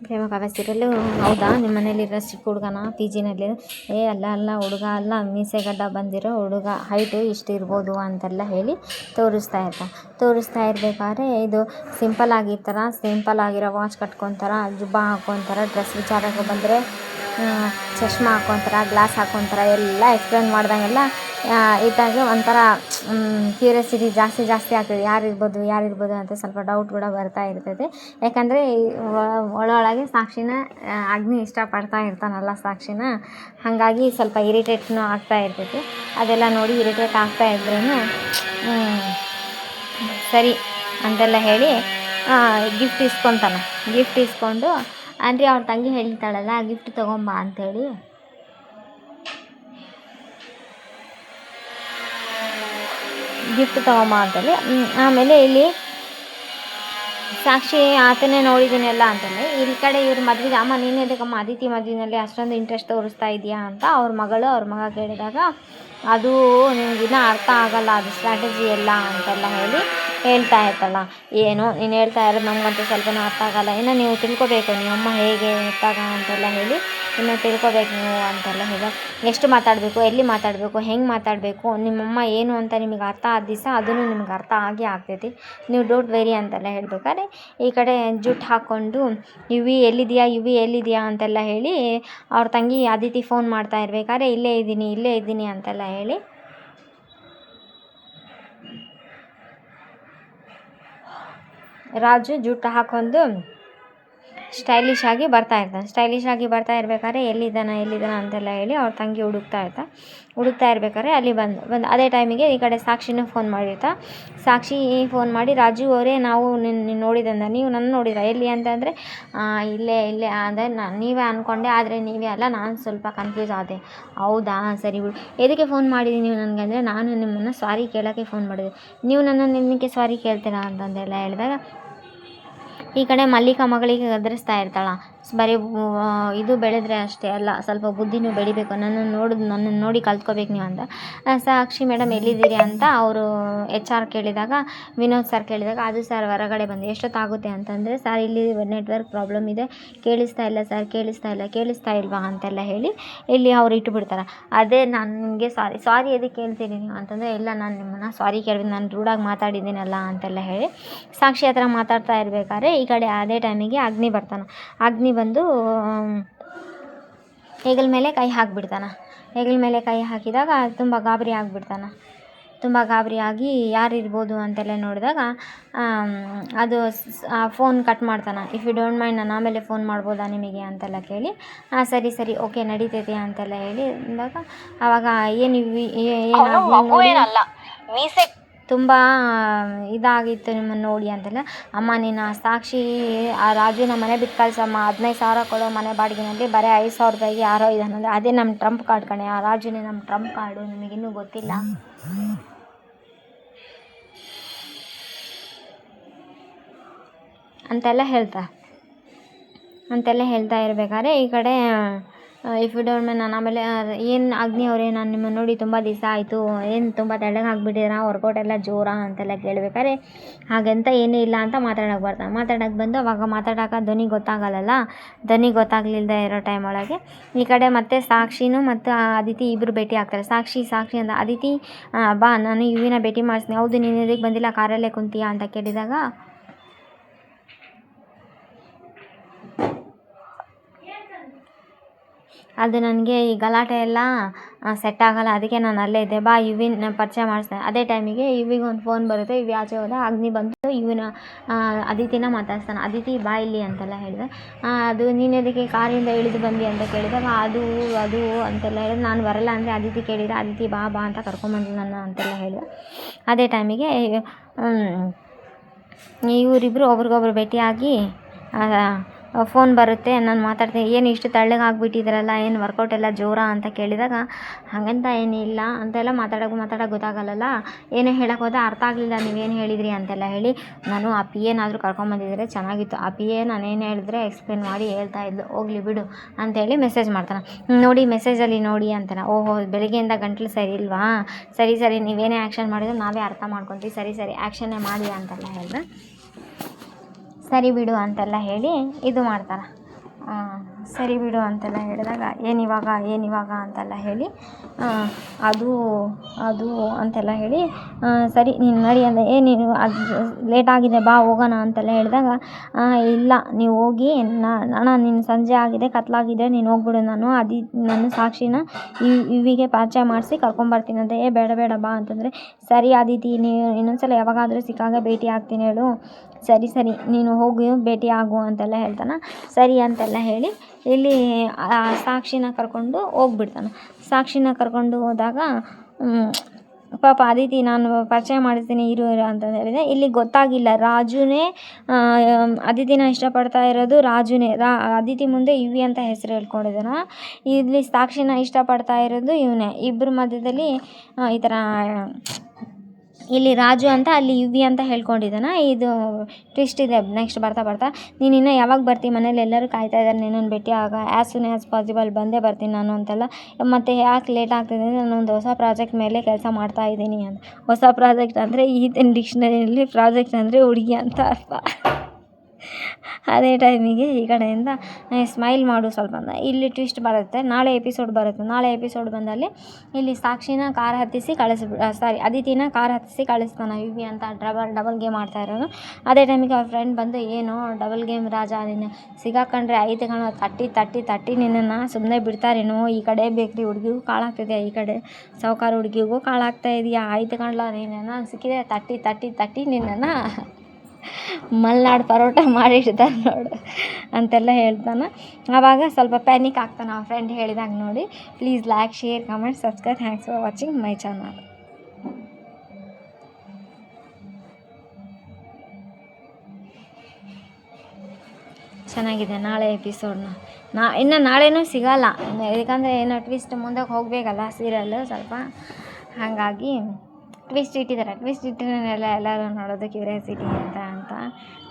ಪ್ರೇಮ ಕಾವ್ಯ serial. ಹೌದಾ, ನಿಮ್ಮ ಮನೇಲಿರೋ ಚಿಕ್ಕ ಹುಡುಗನ ಪಿ ಜಿನಲ್ಲಿ? ಅಲ್ಲ ಹುಡುಗ ಅಲ್ಲ, ಮೀಸೆಗಡ್ಡ ಬಂದಿರೋ ಹುಡುಗ, ಹೈಟು ಇಷ್ಟು ಇರ್ಬೋದು ಅಂತೆಲ್ಲ ಹೇಳಿ ತೋರಿಸ್ತಾ ಇರಬೇಕಾದ್ರೆ ಇದು ಸಿಂಪಲ್ ಆಗಿರೋ ವಾಚ್ ಕಟ್ಕೊತಾರೆ, ಜುಬ್ಬ ಹಾಕ್ಕೊತಾರೆ, ಡ್ರೆಸ್ ವಿಚಾರಕ್ಕೆ ಬಂದರೆ ಚಶ್ಮಾ ಹಾಕ್ಕೊತಾರೆ, ಗ್ಲಾಸ್ ಹಾಕ್ಕೊತಾರೆ, ಎಲ್ಲ ಎಕ್ಸ್ಪ್ಲೇನ್ ಮಾಡ್ದಂಗೆಲ್ಲ ಇದ್ದಾಗ ಒಂಥರ ಕ್ಯೂರಿಯಾಸಿಟಿ ಜಾಸ್ತಿ ಆಗ್ತದೆ. ಯಾರಿರ್ಬೋದು ಅಂತ ಸ್ವಲ್ಪ ಡೌಟ್ ಕೂಡ ಬರ್ತಾ ಇರ್ತೈತೆ. ಯಾಕಂದರೆ ಒಳಗೆ ಸಾಕ್ಷಿನ ಅಗ್ನಿ ಇಷ್ಟಪಡ್ತಾ ಇರ್ತಾನಲ್ಲ ಸಾಕ್ಷಿನ, ಹಾಗಾಗಿ ಸ್ವಲ್ಪ ಇರಿಟೇಟ್ನೂ ಆಗ್ತಾ ಇರ್ತೈತಿ. ಅದೆಲ್ಲ ನೋಡಿ ಇರಿಟೇಟ್ ಆಗ್ತಾ ಇದ್ರೂ ಸರಿ ಅಂತೆಲ್ಲ ಹೇಳಿ ಗಿಫ್ಟ್ ಇಸ್ಕೊಂಡು ಅಂದರೆ ಅವ್ರ ತಂಗಿ ಹೇಳ್ತಾಳಲ್ಲ ಗಿಫ್ಟ್ ತೊಗೊಂಬ ಅಂಥೇಳಿ, ಆಮೇಲೆ ಇಲ್ಲಿ ಸಾಕ್ಷಿ ಆತನೇ ನೋಡಿದ್ದೀನಲ್ಲ ಅಂತಂದರೆ, ಈ ಕಡೆ ಇವ್ರ ಮದುವೆಗೆ ಅಮ್ಮ ನೀನು ಎದಕ್ಕಮ್ಮ ಅದಿತಿ ಮದುವೆನಲ್ಲಿ ಅಷ್ಟೊಂದು ಇಂಟ್ರೆಸ್ಟ್ ತೋರಿಸ್ತಾ ಇದೆಯಾ ಅಂತ ಅವ್ರ ಮಗ ಕೇಳಿದಾಗ, ಅದು ನಿನಗಿನ್ನ ಅರ್ಥ ಆಗಲ್ಲ, ಅದು ಸ್ಟ್ರಾಟಜಿ ಎಲ್ಲ ಅಂತೆಲ್ಲ ಹೇಳ್ತಾ ಇರ್ತಲ್ಲ. ಏನು ನೀನು ಹೇಳ್ತಾ ಇರೋದು ನಮಗಂತೂ ಸ್ವಲ್ಪನೂ ಅರ್ಥ ಆಗಲ್ಲ, ಇನ್ನು ನೀವು ತಿಳ್ಕೊಬೇಕು ನಿಮ್ಮಮ್ಮ ಹೇಗೆ ಇರ್ತಾಗ ಅಂತೆಲ್ಲ ಹೇಳಿ ಇನ್ನು ತಿಳ್ಕೊಬೇಕು ನೀವು ಅಂತೆಲ್ಲ ಹೇಳಿ, ಎಷ್ಟು ಮಾತಾಡಬೇಕು, ಎಲ್ಲಿ ಮಾತಾಡಬೇಕು, ಹೆಂಗೆ ಮಾತಾಡಬೇಕು, ನಿಮ್ಮಮ್ಮ ಏನು ಅಂತ ನಿಮಗೆ ಅರ್ಥ ಆದ ದಿವಸ ಅದನ್ನು ನಿಮ್ಗೆ ಅರ್ಥ ಆಗ್ತೈತಿ, ನೀವು ಡೋಂಟ್ ವೆರಿ ಅಂತೆಲ್ಲ ಹೇಳ್ಬೇಕಾದ್ರೆ ಈ ಕಡೆ ಜುಟ್ಟು ಹಾಕ್ಕೊಂಡು ಯುವಿ ಎಲ್ಲಿದೆಯಾ ಅಂತೆಲ್ಲ ಹೇಳಿ ಅವ್ರ ತಂಗಿ ಅದಿತಿ ಫೋನ್ ಮಾಡ್ತಾ ಇರ್ಬೇಕಾದ್ರೆ ಇಲ್ಲೇ ಇದ್ದೀನಿ ಅಂತೆಲ್ಲ ಹೇಳಿ ರಾಜು ಜುಟ್ಟು ಹಾಕೊಂಡು ಸ್ಟೈಲಿಶ್ ಆಗಿ ಬರ್ತಾ ಇರ್ಬೇಕಾದ್ರೆ ಎಲ್ಲಿದ್ದಾನ ಅಂತೆಲ್ಲ ಹೇಳಿ ಅವ್ರ ತಂಗಿ ಹುಡುಕ್ತಾ ಇರ್ಬೇಕಾದ್ರೆ ಅಲ್ಲಿ ಬಂದು ಅದೇ ಟೈಮಿಗೆ ಈ ಕಡೆ ಸಾಕ್ಷಿನೂ ಫೋನ್ ಮಾಡಿರ್ತಾ. ಸಾಕ್ಷಿ ಫೋನ್ ಮಾಡಿ, ರಾಜು ಅವರೇ ನಾವು ನಿನ್ನ ನೋಡಿದಂದ, ನೀವು ನನ್ನ ನೋಡಿದ್ರ ಎಲ್ಲಿ ಅಂತಂದರೆ ಇಲ್ಲೇ ಅಂದರೆ ನೀವೇ ಅಂದ್ಕೊಂಡೆ, ಆದರೆ ನೀವೇ ಅಲ್ಲ, ನಾನು ಸ್ವಲ್ಪ ಕನ್ಫ್ಯೂಸ್ ಆದೆ. ಹೌದಾ, ಸರಿ ಬಿಡು, ಎದಕ್ಕೆ ಫೋನ್ ಮಾಡಿದ್ದೀನಿ ನೀವು ನನಗಂದರೆ ನಾನು ನಿಮ್ಮನ್ನು ಸಾರಿ ಕೇಳೋಕ್ಕೆ ಫೋನ್ ಮಾಡಿದೆ, ನೀವು ನನ್ನನ್ನು ನಿಮಗೆ ಸಾರಿ ಕೇಳ್ತೀರಾ ಅಂತಂದೆಲ್ಲ ಹೇಳಿದಾಗ ಈ ಕಡೆ ಮಲ್ಲಿಕಾ ಮಗಳಿಗೆ ಗದರಿಸ್ತಾ ಇರ್ತಾಳ, ಬರೀ ಇದು ಬೆಳೆದ್ರೆ ಅಷ್ಟೇ ಅಲ್ಲ, ಸ್ವಲ್ಪ ಬುದ್ಧಿನೂ ಬೆಳಿಬೇಕು, ನನ್ನನ್ನು ನೋಡಿ ಕಲ್ತ್ಕೋಬೇಕು ನೀವು ಅಂತ. ಸಾಕ್ಷಿ ಮೇಡಮ್ ಎಲ್ಲಿದ್ದೀರಿ ಅಂತ ಅವರು HR ಕೇಳಿದಾಗ, ವಿನೋದ್ ಸರ್ ಕೇಳಿದಾಗ, ಅದು ಸರ್ ಹೊರಗಡೆ ಬಂದು ಎಷ್ಟೊತ್ತಾಗುತ್ತೆ ಅಂತಂದರೆ, ಸರ್ ಇಲ್ಲಿ ನೆಟ್ವರ್ಕ್ ಪ್ರಾಬ್ಲಮ್ ಇದೆ, ಕೇಳಿಸ್ತಾ ಇಲ್ಲ ಸರ್, ಕೇಳಿಸ್ತಾ ಇಲ್ವಾ ಅಂತೆಲ್ಲ ಹೇಳಿ ಇಲ್ಲಿ ಅವ್ರು ಇಟ್ಟುಬಿಡ್ತಾರೆ. ಅದೇ ನಾನು ನಿಮಗೆ ಸಾರಿ ಎದಕ್ಕೆ ಕೇಳ್ತೀನಿ ನೀವು ಅಂತಂದರೆ, ಇಲ್ಲ ನಾನು ನಿಮ್ಮನ್ನು ಸಾರಿ ಕೇಳ್ಬೇಕು, ನಾನು ರೂಢಾಗಿ ಮಾತಾಡಿದ್ದೀನಲ್ಲ ಅಂತೆಲ್ಲ ಹೇಳಿ ಸಾಕ್ಷಿ ಹತ್ರ ಮಾತಾಡ್ತಾ ಇರಬೇಕಾದ್ರೆ ಈ ಕಡೆ ಅದೇ ಟೈಮಿಗೆ ಅಗ್ನಿ ಬಂದು ಹೆಗಲ ಮೇಲೆ ಕೈ ಹಾಕಿದಾಗ ತುಂಬ ಗಾಬರಿ ಆಗಿ ಯಾರಿರ್ಬೋದು ಅಂತೆಲ್ಲ ನೋಡಿದಾಗ ಅದು ಫೋನ್ ಕಟ್ ಮಾಡ್ತಾನೆ. ಇಫ್ ಯು ಡೋಂಟ್ ಮೈಂಡ್ ನಾನು ಆಮೇಲೆ ಫೋನ್ ಮಾಡ್ಬೋದಾ ನಿಮಗೆ ಅಂತೆಲ್ಲ ಕೇಳಿ, ಸರಿ ಓಕೆ ನಡೀತೈತಿ ಅಂತೆಲ್ಲ ಹೇಳಿ ಅಂದಾಗ ಆವಾಗ ತುಂಬ ಇದಾಗಿತ್ತು ನಿಮ್ಮನ್ನು ನೋಡಿ ಅಂತೆಲ್ಲ. ಅಮ್ಮ ನೀನು ಸಾಕ್ಷಿ ಆ ರಾಜುನ ಮನೆ ಬಿಟ್ಟು ಕಳ್ಸಮ್ಮ, 15,000 ಕೊಡೋ ಮನೆ ಬಾಡಿಗೆನಲ್ಲಿ ಬರೀ 5,000 ರೂಪಾಯಿಗೆ ಯಾರೋ ಇದಾನಂದರೆ, ಅದೇ ನಮ್ಮ ಟ್ರಂಪ್ ಕಾರ್ಡ್ ಕಣೆ, ಆ ರಾಜುನೇ ನಮ್ಮ ಟ್ರಂಪ್ ಕಾರ್ಡು, ನಿಮಗಿನ್ನೂ ಗೊತ್ತಿಲ್ಲ ಅಂತೆಲ್ಲ ಹೇಳ್ತಾ ಇರಬೇಕಾದ್ರೆ ಈ ಕಡೆ ಇಫ್ ಯು ಡೋಂಟ್ ಮೈಂಡ್ ನಾನು ಆಮೇಲೆ ಏನು ಅಗ್ನಿ ಅವರೇ ನಾನು ನಿಮ್ಮನ್ನು ನೋಡಿ ತುಂಬ ದಿವಸ ಆಯಿತು, ಏನು ತುಂಬ ತೆಳ್ಳಗೆ ಆಗಿಬಿಟ್ಟಿದ್ದೀರಾ, ವರ್ಕೌಟ್ ಎಲ್ಲ ಜೋರಾ ಅಂತೆಲ್ಲ ಕೇಳಬೇಕಾದ್ರೆ ಹಾಗಂತ ಏನೂ ಇಲ್ಲ ಅಂತ ಮಾತಾಡೋಕ್ಕೆ ಬಂದು ಅವಾಗ ಮಾತಾಡೋಕೆ ಧ್ವನಿ ಗೊತ್ತಾಗಲಿಲ್ಲದೆ ಇರೋ ಟೈಮ್ ಒಳಗೆ ಈ ಕಡೆ ಮತ್ತೆ ಸಾಕ್ಷಿನೂ ಮತ್ತು ಅದಿತಿ ಇಬ್ಬರು ಭೇಟಿ ಆಗ್ತಾರೆ. ಸಾಕ್ಷಿ ಅಂತ, ಅದಿತಿ ಬಾ ನಾನು ಯುವಿನ ಭೇಟಿ ಮಾಡಿಸ್ತೀನಿ, ಹೌದು ನೀನು ಇದಕ್ಕೆ ಬಂದಿಲ್ಲ ಕಾರಲ್ಲೇ ಕುಂತೀಯಾ ಅಂತ ಕೇಳಿದಾಗ ಅದು ನನಗೆ ಈ ಗಲಾಟೆ ಎಲ್ಲ ಸೆಟ್ ಆಗಲ್ಲ, ಅದಕ್ಕೆ ನಾನು ಅಲ್ಲೇ ಇದ್ದೆ, ಬಾ ಯುವಿನ ಪರಿಚಯ ಮಾಡಿಸ್ತೇನೆ. ಅದೇ ಟೈಮಿಗೆ ಯುವಿಗೆ ಒಂದು ಫೋನ್ ಬರುತ್ತೆ, ಯುವಿ ಆಚೆ ಹೋದ, ಅಗ್ನಿ ಬಂದು ಯುವಿನ ಅದಿತಿನ ಮಾತಾಡ್ತಾನೆ. ಅದಿತಿ ಬಾ ಇಲ್ಲಿ ಅಂತೆಲ್ಲ ಹೇಳಿದೆ. ಅದು ನೀನು ಅದಕ್ಕೆ ಕಾರಿಂದ ಇಳಿದು ಬಂದಿ ಅಂತ ಕೇಳಿದಾಗ ಅದು ಅಂತೆಲ್ಲ ಹೇಳಿದ್ರೆ, ನಾನು ಬರಲ್ಲ ಅಂದರೆ ಅದಿತಿ ಕೇಳಿದರೆ, ಅದಿತಿ ಬಾ ಅಂತ ಕರ್ಕೊಂಬಂದು ನನ್ನ ಅಂತೆಲ್ಲ ಹೇಳಿದೆ. ಅದೇ ಟೈಮಿಗೆ ಇವರಿಬ್ಬರು ಒಬ್ರಿಗೊಬ್ರು ಭೇಟಿಯಾಗಿ ಫೋನ್ ಬರುತ್ತೆ, ನಾನು ಮಾತಾಡ್ತೀನಿ, ಏನು ಇಷ್ಟು ತೆಳ್ಳಗೆ ಆಗಿಬಿಟ್ಟಿದ್ದೀರಲ್ಲ, ಏನು ವರ್ಕೌಟ್ ಎಲ್ಲ ಜೋರಾ ಅಂತ ಕೇಳಿದಾಗ ಹಾಗಂತ ಏನಿಲ್ಲ ಅಂತೆಲ್ಲ ಮಾತಾಡೋಕೆ ಗೊತ್ತಾಗಲ್ಲಲ್ಲ, ಏನೋ ಹೇಳೋಕೆ ಹೋದ ಅರ್ಥ ಆಗಲಿಲ್ಲ ನೀವೇನು ಹೇಳಿದ್ರಿ ಅಂತೆಲ್ಲ ಹೇಳಿ, ನಾನು ಆ ಪಿ ಏನಾದರೂ ಕರ್ಕೊಂಬಂದಿದ್ರೆ ಚೆನ್ನಾಗಿತ್ತು, ಆ ಪಿ ನಾನೇನು ಹೇಳಿದ್ರೆ ಎಕ್ಸ್ಪ್ಲೇನ್ ಮಾಡಿ ಹೇಳ್ತಾ ಇದ್ಲು, ಹೋಗ್ಲಿ ಬಿಡು ಅಂತೇಳಿ ಮೆಸೇಜ್ ಮಾಡ್ತಾನೆ. ನೋಡಿ ಮೆಸೇಜಲ್ಲಿ ನೋಡಿ ಅಂತಾನೆ, ಓಹೋ ಬೆಳಗ್ಗೆಯಿಂದ ಗಂಟ್ಲು ಸರಿ ಇಲ್ವಾ, ಸರಿ ನೀವೇನೇ ಆ್ಯಕ್ಷನ್ ಮಾಡಿದ್ರು ನಾವೇ ಅರ್ಥ ಮಾಡ್ಕೊತೀವಿ, ಸರಿ ಆ್ಯಕ್ಷನ್ನೇ ಮಾಡಿ ಅಂತೆಲ್ಲ ಹೇಳಿದ್ರೆ, ಸರಿ ಬಿಡು ಅಂತೆಲ್ಲ ಹೇಳಿ ಇದು ಮಾಡ್ತಾರೆ. ಸರಿ ಬಿಡು ಅಂತೆಲ್ಲ ಹೇಳಿದಾಗ ಏನಿವಾಗ ಅಂತೆಲ್ಲ ಹೇಳಿ ಅದು ಅಂತೆಲ್ಲ ಹೇಳಿ ಸರಿ ನೀನು ನಡಿ ಅಂದೆ. ನೀನು ಅದು ಲೇಟಾಗಿದೆ ಬಾ ಹೋಗೋಣ ಅಂತೆಲ್ಲ ಹೇಳಿದಾಗ ಇಲ್ಲ ನೀವು ಹೋಗಿ ಅಣ್ಣ ನೀನು ಸಂಜೆ ಆಗಿದೆ ಕತ್ಲಾಗಿದೆ ನೀನು ಹೋಗ್ಬಿಡು, ನಾನು ಸಾಕ್ಷಿನ ಇವಿಗೆ ಪರಿಚಯ ಮಾಡಿಸಿ ಕರ್ಕೊಂಬರ್ತೀನಂತೆ. ಬೇಡ ಬಾ ಅಂತಂದರೆ ಸರಿ ಆದಿತಿ ನೀವು ಇನ್ನೊಂದ್ಸಲ ಯಾವಾಗಾದರೂ ಸಿಕ್ಕಾಗ ಭೇಟಿ ಆಗ್ತೀನಿ ಹೇಳು, ಸರಿ ನೀನು ಹೋಗಿ ಭೇಟಿ ಆಗು ಅಂತೆಲ್ಲ ಹೇಳ್ತಾನೆ. ಸರಿ ಅಂತೆಲ್ಲ ಹೇಳಿ ಇಲ್ಲಿ ಸಾಕ್ಷಿನ ಕರ್ಕೊಂಡು ಹೋಗ್ಬಿಡ್ತಾನೆ. ಸಾಕ್ಷಿನ ಕರ್ಕೊಂಡು ಹೋದಾಗ ಪಾಪ ಅದಿತಿ ನಾನು ಪರಿಚಯ ಮಾಡಿಸ್ತೀನಿ ಇರು ಅಂತ ಹೇಳಿದೆ. ಇಲ್ಲಿ ಗೊತ್ತಾಗಿಲ್ಲ ರಾಜುನೇ ಅದಿತಿನ ಇಷ್ಟಪಡ್ತಾ ಇರೋದು ರಾಜುನೇ. ಅದಿತಿ ಮುಂದೆ ಇವಿ ಅಂತ ಹೆಸರು ಹೇಳ್ಕೊಂಡಿದ್ದಾನೆ, ಇಲ್ಲಿ ಸಾಕ್ಷಿನ ಇಷ್ಟಪಡ್ತಾ ಇರೋದು ಇವನೇ. ಇಬ್ಬರ ಮಧ್ಯದಲ್ಲಿ ಈ ಥರ ಇಲ್ಲಿ ರಾಜು ಅಂತ ಅಲ್ಲಿ ಯುವಿ ಅಂತ ಹೇಳ್ಕೊಂಡಿದ್ದಾನೆ. ಇದು ಟ್ವಿಸ್ಟ್ ಇದೆ ನೆಕ್ಸ್ಟ್ ಬರ್ತಾ. ನೀನು ಇನ್ನೂ ಯಾವಾಗ ಬರ್ತೀನಿ, ಮನೇಲಿ ಎಲ್ಲರೂ ಕಾಯ್ತಾ ಇದ್ದಾರೆ ನಿನ್ನನ್ನು ಭೇಟಿ ಆಗ, ಆ್ಯಸ್ ಸೂನ್ ಆ್ಯಸ್ ಪಾಸಿಬಲ್ ಬಂದೇ ಬರ್ತೀನಿ ನಾನು ಅಂತೆಲ್ಲ. ಮತ್ತು ಯಾಕೆ ಲೇಟ್ ಆಗ್ತಿದೆ ಅಂದರೆ ನಾನೊಂದು ಹೊಸ ಪ್ರಾಜೆಕ್ಟ್ ಮೇಲೆ ಕೆಲಸ ಮಾಡ್ತಾ ಇದ್ದೀನಿ ಅಂತ. ಹೊಸ ಪ್ರಾಜೆಕ್ಟ್ ಅಂದರೆ ಈಗಿನ ಡಿಕ್ಷನರಿಯಲ್ಲಿ ಪ್ರಾಜೆಕ್ಟ್ ಅಂದರೆ ಹುಡುಗಿ ಅಂತ ಅರ್ಥ. ಅದೇ ಟೈಮಿಗೆ ಈ ಕಡೆಯಿಂದ ಸ್ಮೈಲ್ ಮಾಡು ಸ್ವಲ್ಪ ಅಂತ ಇಲ್ಲಿ ಟ್ವಿಸ್ಟ್ ಬರುತ್ತೆ. ನಾಳೆ ಎಪಿಸೋಡ್ ಬಂದಲ್ಲಿ ಇಲ್ಲಿ ಸಾಕ್ಷಿನ ಕಾರ್ ಹತ್ತಿಸಿ ಅದಿತಿನ ಕಾರ್ ಹತ್ತಿಸಿ ಕಳಿಸ್ತಾನೆ ಯುವಿ ಅಂತ ಡಬಲ್ ಗೇಮ್ ಆಡ್ತಾ ಇರೋನು. ಅದೇ ಟೈಮಿಗೆ ಅವ್ರ ಫ್ರೆಂಡ್ ಬಂದು ಏನು ಡಬಲ್ ಗೇಮ್ ರಾಜ ನೀನು ಸಿಗಾಕೊಂಡ್ರೆ ಐತೆ ಕಣ, ತಟ್ಟಿ ನಿನ್ನನ್ನು ಸುಮ್ಮನೆ ಬಿಡ್ತಾರೇನೋ, ಈ ಕಡೆ ಬೇಕ್ರಿ ಹುಡುಗಿಗೂ ಕಾಳಾಗ್ತಿದೆಯಾ, ಈ ಕಡೆ ಸಾವುಕಾರ ಹುಡುಗಿಗೂ ಕಾಳಾಗ್ತಾ ಇದೆಯಾ, ಆಯ್ತು ಕಣ್ಲ ನೀನನ್ನು ಸಿಕ್ಕಿದೆ ತಟ್ಟಿ ನಿನ್ನನ್ನು ಮಲ್ನಾಡು ಪರೋಟ ಮಾಡಿಡ್ತಾನೆ ನೋಡು ಅಂತೆಲ್ಲ ಹೇಳ್ತಾನೆ. ಆವಾಗ ಸ್ವಲ್ಪ ಪ್ಯಾನಿಕ್ ಆಗ್ತಾನೆ ಆ ಫ್ರೆಂಡ್ ಹೇಳಿದಾಗ ನೋಡಿ. Please like, share, comment, subscribe. Thanks for watching my channel. ಚೆನ್ನಾಗಿದೆ ನಾಳೆ ಎಪಿಸೋಡ್ನ. ಇನ್ನು ನಾಳೆನೂ ಸಿಗೋಲ್ಲ, ಯಾಕಂದರೆ ಏನೋ ಟ್ವಿಸ್ಟ್ ಮುಂದಕ್ಕೆ ಹೋಗಬೇಕಲ್ಲ ಸೀರಿಯಲ್ಲು ಸ್ವಲ್ಪ, ಹಾಗಾಗಿ ಟ್ವಿಸ್ಟ್ ಇಟ್ಟಿದ್ದಾರೆಲ್ಲ ಎಲ್ಲರೂ ನೋಡೋದು ಕ್ಯೂರಿಯಾಸಿಟಿ ಅಂತ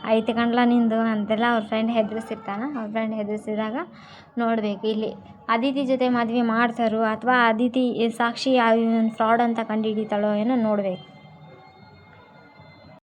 ಆಯ್ತು ಕಣ್ಲ ನಿಂದು ಅಂತೆಲ್ಲ ಅವ್ರ ಫ್ರೆಂಡ್ ಹೆದರಿಸಿರ್ತಾನೆ. ಅವ್ರ ಫ್ರೆಂಡ್ ಹೆದರಿಸಿದಾಗ ನೋಡಬೇಕು ಇಲ್ಲಿ ಅದಿತಿ ಜೊತೆ ಮದುವೆ ಮಾಡ್ತಾರೋ ಅಥವಾ ಅದಿತಿ ಸಾಕ್ಷಿ ಫ್ರಾಡ್ ಅಂತ ಕಂಡು ಹಿಡಿತಾಳೋ ಏನೋ ನೋಡಬೇಕು.